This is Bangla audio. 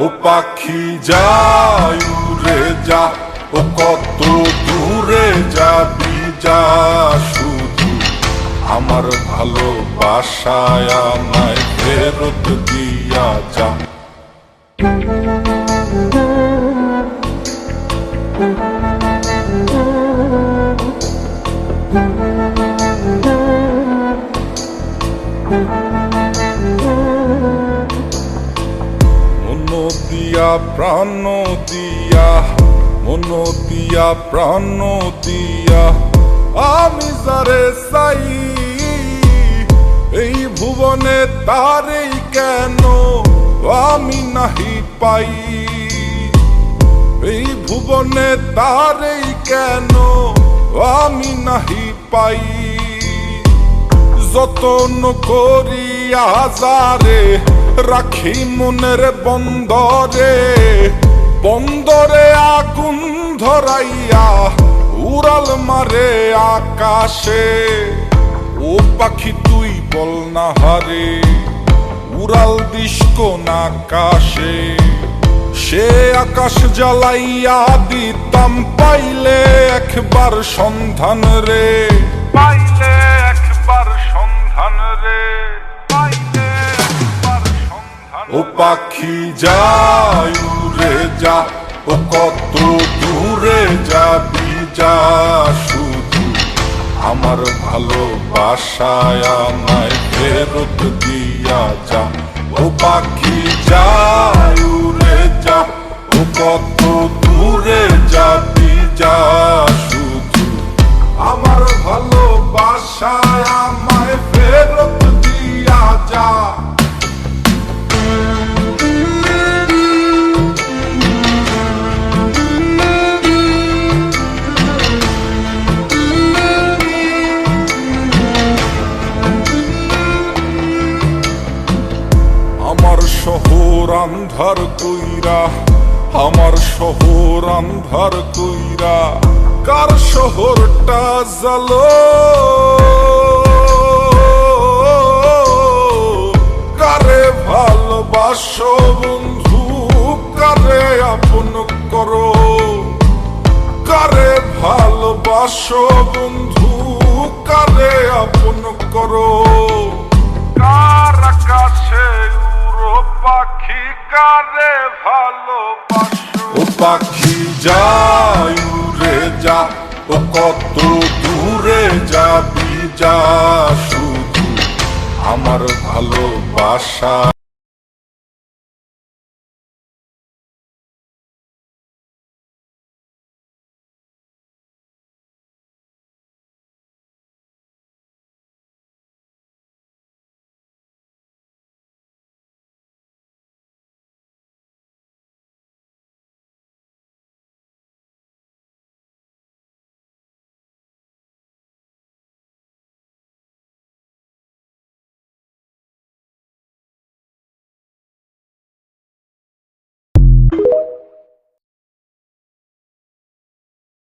ও পাখি যায় উড়ে যা, ও কত দূরে যাবি যা, শুধু আমার ভালোবাসায় আমায় ফেরত দিয়া যা। মন দিয়া প্রাণ দিয়া, মন দিয়া প্রাণ দিয়া আমি যারে চাই, এই ভুবনে তারেই কেন আমি নাহি পাই, এই ভুবনে তারেই কেন আমি নাহি পাই। যতন করিয়া যারে রাখি মনের বন্দরে, বন্দরে আগুন ধরাইয়া উড়াল মারে আকাশে। ও পাখি তুই বল না হারে, উড়াল দিস কোন আকাশে, সে আকাশ জ্বালাইয়া দিতাম পাইলে একবার সন্ধান রে, পাইলে একবার সন্ধান রে, পাইলে একবার সন্ধান। ও পাখি যায় উড়ে যা, ও কত দূরে যাবি যা, শুধু আমার ভালোবাসায় আমায় ফেরত দিয়া যা। ও পাখি যায় উড়ে যা, ও কত দূরে যাবি যা, শুধু আমার ভালোবাসায় আমায় ফেরত দিয়া যা। আমার শহর আন্ধার কইরা, আমার শহর আন্ধার কইরা কার শহরটা জ্বালো, কারে ভালোবাসো বন্ধু, কারে আপন করো, কারে ভালোবাসো বন্ধু, কারে আপন করো। কার আকাশে উড়ো পাখি, কারে ভালোবাসো। ও পাখি যায় উড়ে যা, ও কত দূরে যাবি যা, শুধু আমার ভালোবাসা।